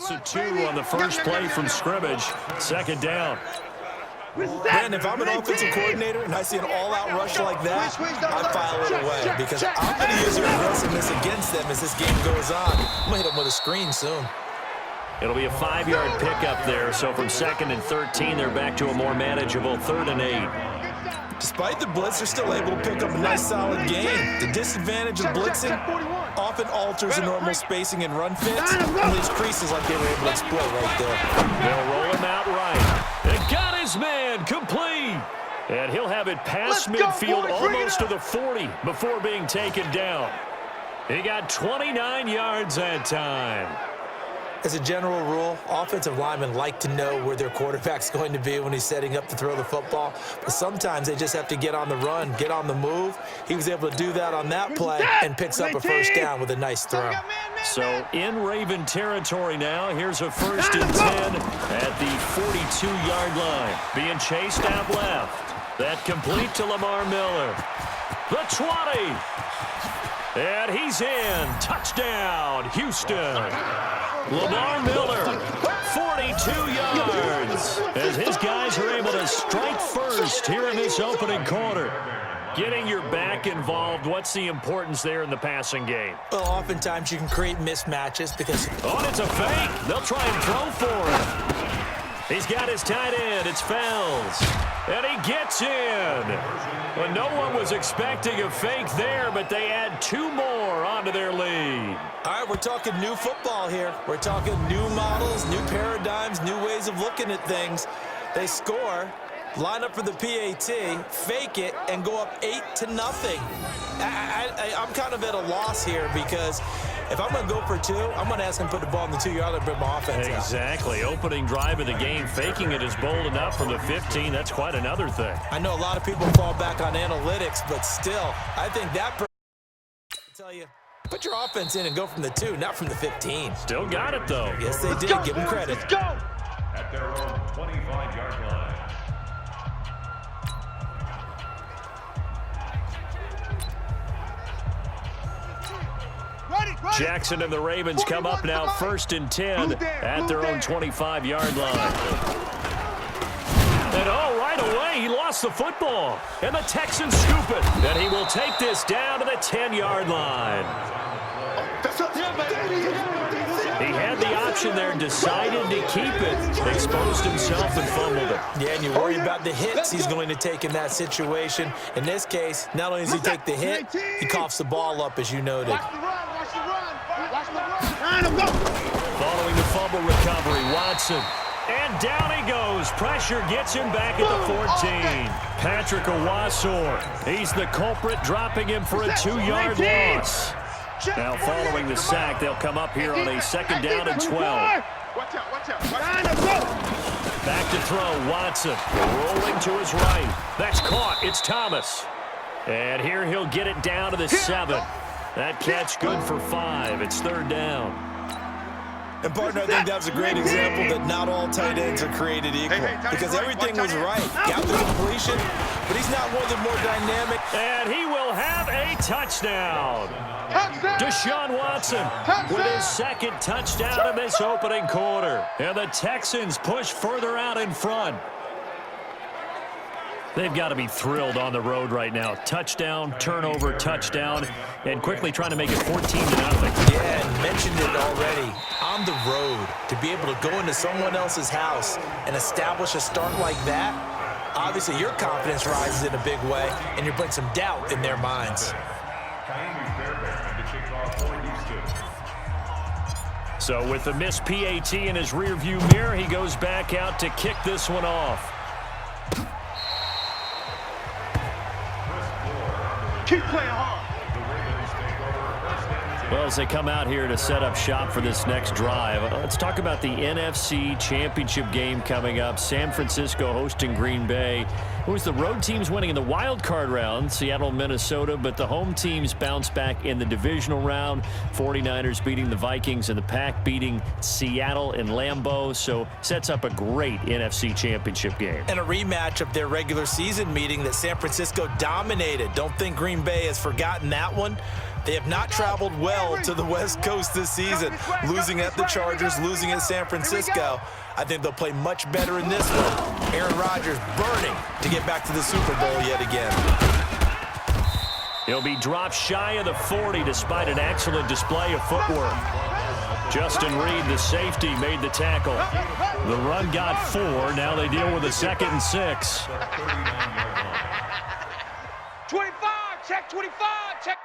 Loss of 2 on the first play from scrimmage. Second down. Man, if I'm an offensive coordinator and I see an all-out rush like that, I file it away because I'm going to use your aggressiveness against them as this game goes on. I'm going to hit them with a screen soon. It'll be a 5-yard pickup there, so from 2nd and 13, they're back to a more manageable 3rd and 8. Despite the blitz, they're still able to pick up a nice, solid gain. The disadvantage of blitzing often alters the normal spacing and run fits and leaves creases like they were able to exploit right there. They'll roll him out right. They got his man complete. And he'll have it past midfield almost to the 40 before being taken down. He got 29 yards that time. As a general rule, offensive linemen like to know where their quarterback's going to be when he's setting up to throw the football. But sometimes they just have to get on the run, get on the move. He was able to do that on that play and picks up a first down with a nice throw. So in Raven territory now, here's a 1st and 10 at the 42-yard line. Being chased out left. That complete to Lamar Miller. The 20. And he's in. Touchdown, Houston. Lamar Miller, 42 yards, as his guys are able to strike first here in this opening quarter. Getting your back involved, what's the importance there in the passing game? Well, oftentimes you can create mismatches because... Oh, it's a fake. They'll try and throw for him. He's got his tight end. It's Fells. And he gets in. Well, no one was expecting a fake there, but they add 2 more onto their lead. All right, we're talking new football here. We're talking new models, new paradigms, new ways of looking at things. They score, line up for the PAT, fake it, and go up 8-0. I'm kind of at a loss here because if I'm going to go for 2, I'm going to ask him to put the ball in the 2-yard line and bring my offense out. Exactly. Opening drive of the game, faking it is bold enough from the 15. That's quite another thing. I know a lot of people fall back on analytics, but still, I think that I tell you, put your offense in and go from the 2, not from the 15. Still got it, though. Yes, they did. Give them credit. Let's go. At their own 25-yard line. Jackson and the Ravens come up now 1st and 10 at their own 25-yard line. And right away, he lost the football. And the Texans scoop it. And he will take this down to the 10-yard line. He had the option there, decided to keep it, exposed himself and fumbled it. Yeah, and you worry about the hits he's going to take in that situation. In this case, not only does he take the hit, he coughs the ball up, as you noted. Following the fumble recovery, Watson. And down he goes. Pressure gets him back at the 14. Patrick Owasor, he's the culprit, dropping him for a 2-yard loss. Now following the sack, they'll come up here on a 2nd down and 12. Back to throw, Watson. Rolling to his right. That's caught. It's Thomas. And here he'll get it down to the 7. That catch good for 5. It's 3rd down. And, partner, I think that was a great example that not all tight ends are created equal. Because everything was right. Got the completion, but he's not one of the more dynamic. And he will have a touchdown. Deshaun Watson with his 2nd touchdown in this opening quarter. And the Texans push further out in front. They've got to be thrilled on the road right now. Touchdown, turnover, touchdown, and quickly trying to make it 14-0. Yeah, and mentioned it already. On the road, to be able to go into someone else's house and establish a start like that, obviously your confidence rises in a big way, and you bring some doubt in their minds. So with the missed PAT in his rearview mirror, he goes back out to kick this one off. Keep playing hard. Well, as they come out here to set up shop for this next drive, let's talk about the NFC Championship game coming up. San Francisco hosting Green Bay. It was the road teams winning in the wild card round, Seattle, Minnesota, but the home teams bounced back in the divisional round. 49ers beating the Vikings and the Pack beating Seattle in Lambeau. So sets up a great NFC Championship game. And a rematch of their regular season meeting that San Francisco dominated. Don't think Green Bay has forgotten that one. They have not traveled well to the West Coast this season, losing at the Chargers, losing at San Francisco. I think they'll play much better in this one. Aaron Rodgers burning to get back to the Super Bowl yet again. He'll be dropped shy of the 40 despite an excellent display of footwork. Justin Reed, the safety, made the tackle. The run got 4. Now they deal with a 2nd and 6. 25, check 25, check.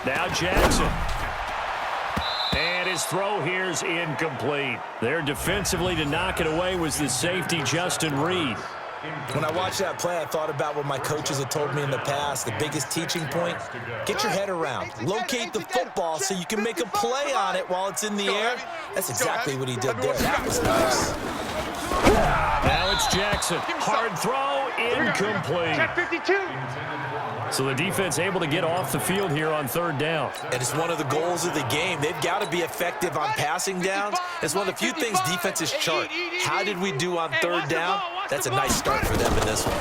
Now Jackson. And his throw here is incomplete. There defensively to knock it away was the safety, Justin Reed. When I watched that play, I thought about what my coaches had told me in the past. The biggest teaching point, get your head around. Locate the football so you can make a play on it while it's in the air. That's exactly what he did there. That was nice. Now it's Jackson. Hard throw, incomplete. Check 52. So the defense able to get off the field here on 3rd down. And it's one of the goals of the game. They've got to be effective on passing downs. It's one of the few things defenses chart. How did we do on 3rd down? That's a nice start for them in this one.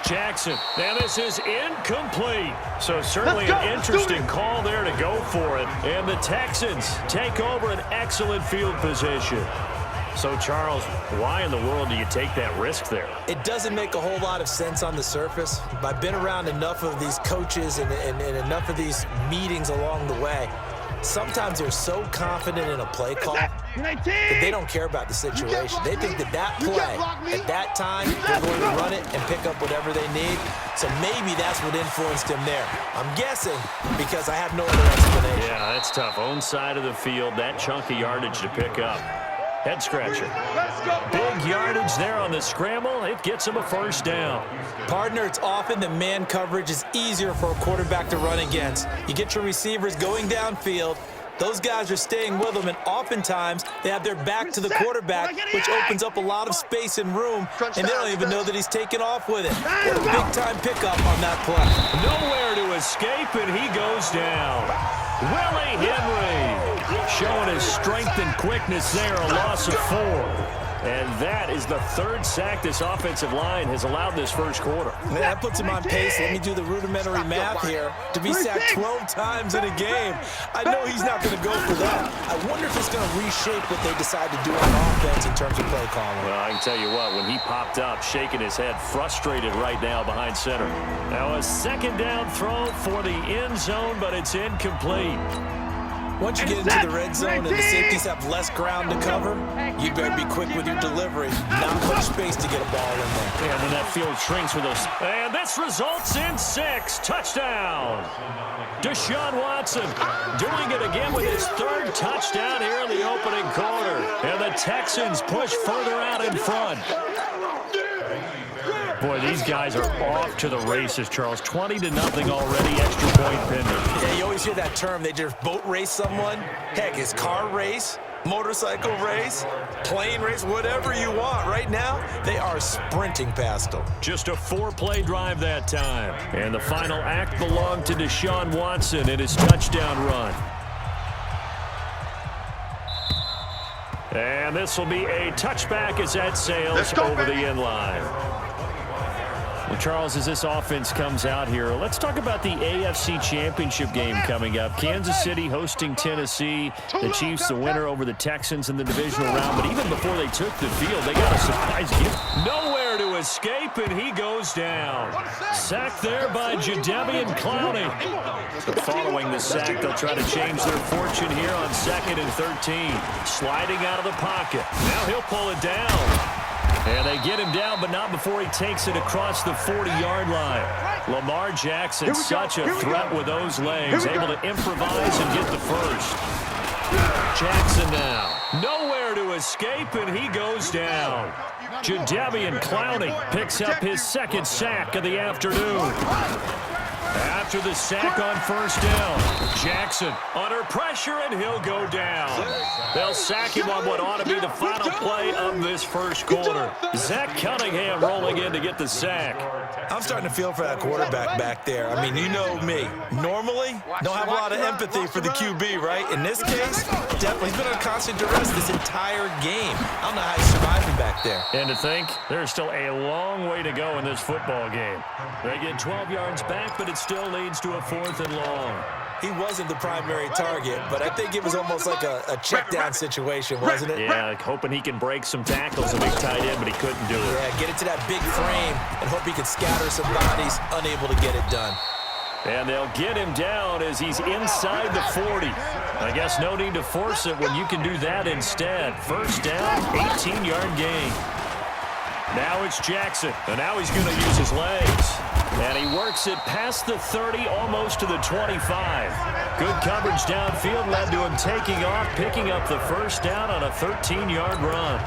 Jackson. Now this is incomplete. So certainly an interesting call there to go for it. And the Texans take over an excellent field position. So, Charles, why in the world do you take that risk there? It doesn't make a whole lot of sense on the surface. I've been around enough of these coaches and enough of these meetings along the way. Sometimes they're so confident in a play call that they don't care about the situation. They think that play, at that time, they're going to run it and pick up whatever they need. So maybe that's what influenced him there. I'm guessing because I have no other explanation. Yeah, that's tough. Own side of the field, that chunk of yardage to pick up. Head scratcher. Big yardage there on the scramble. It gets him a 1st down. Partner, it's often that man coverage is easier for a quarterback to run against. You get your receivers going downfield. Those guys are staying with them, and oftentimes they have their back to the quarterback, which opens up a lot of space and room, and they don't even know that he's taking off with it. What a big-time pickup on that play. Nowhere to escape, and he goes down. Willie Henry showing his strength and quickness there, a loss of 4. And that is the 3rd sack this offensive line has allowed this first quarter. Man, that puts him on pace. Let me do the rudimentary math here. To be sacked 12 times in a game, I know he's not going to go for that. I wonder if it's going to reshape what they decide to do on offense in terms of play calling. Well, I can tell you what, when he popped up, shaking his head, frustrated right now behind center. Now a 2nd down throw for the end zone, but it's incomplete. Once you get into the red zone and the safeties have less ground to cover, you better be quick with your delivery. Not much space to get a ball in there. And then that field shrinks with us. And this results in 6. Touchdown. Deshaun Watson doing it again with his 3rd touchdown here in the opening quarter. And the Texans push further out in front. Boy, these guys are off to the races, Charles. 20-0 already, extra point pending. Yeah, you always hear that term. They just boat race someone. Heck, it's car race, motorcycle race, plane race, whatever you want. Right now, they are sprinting past them. Just a 4-play drive that time. And the final act belonged to Deshaun Watson in his touchdown run. And this will be a touchback as that sails over the end line. Well, Charles, as this offense comes out here, let's talk about the AFC Championship game coming up. Kansas City hosting Tennessee. The Chiefs the winner over the Texans in the divisional round. But even before they took the field, they got a surprise gift. Nowhere to escape, and he goes down. Sacked there by Jadeveon Clowney. So following the sack, they'll try to change their fortune here on 2nd and 13. Sliding out of the pocket. Now he'll pull it down. And they get him down, but not before he takes it across the 40-yard line. Lamar Jackson, such a threat with those legs, able to improvise and get the first. Jackson now, nowhere to escape, and he goes down. Jadeveon Clowney picks up his 2nd sack of the afternoon. After the sack on 1st down, Jackson under pressure, and he'll go down. They'll sack him on what ought to be the final play of this 1st quarter. Zach Cunningham rolling in to get the sack. I'm starting to feel for that quarterback back there. I mean, you know me. Normally, don't have a lot of empathy for the QB, right? In this case, definitely. He's been on constant duress this entire game. I don't know how he's surviving back there. And to think, there's still a long way to go in this football game. They get 12 yards back, but it still leads to a 4th and long. He wasn't the primary target, but I think it was almost like a check down situation, wasn't it? Yeah, like hoping he can break some tackles and be tight end, but he couldn't do it. Yeah, get it to that big frame and hope he can scatter some bodies, unable to get it done. And they'll get him down as he's inside the 40. I guess no need to force it when you can do that instead. 1st down, 18-yard gain. Now it's Jackson, and now he's going to use his legs. And he works it past the 30, almost to the 25. Good coverage downfield led to him taking off, picking up the 1st down on a 13-yard run.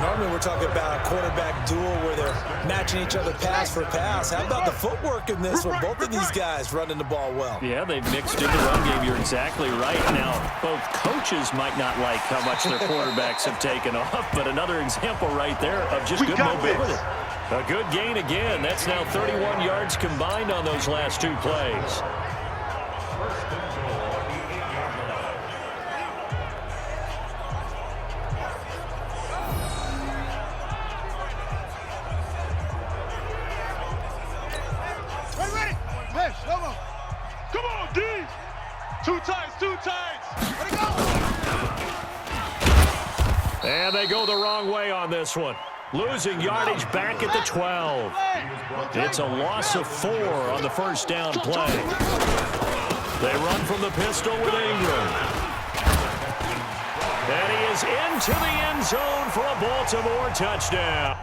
Normally we're talking about a quarterback duel where they're matching each other pass for pass. How about the footwork in this one? Both of these guys running the ball well. Yeah, they've mixed in the run game. You're exactly right. Now, both coaches might not like how much their quarterbacks have taken off, but another example right there of just good mobility. A good gain again. That's now 31 yards combined on those last 2 plays. Come on, D! 2 times, 2 times! Let it go! And they go the wrong way on this one. Losing yardage back at the 12. It's a loss of 4 on the 1st down play. They run from the pistol with Ingram. And he is into the end zone for a Baltimore touchdown.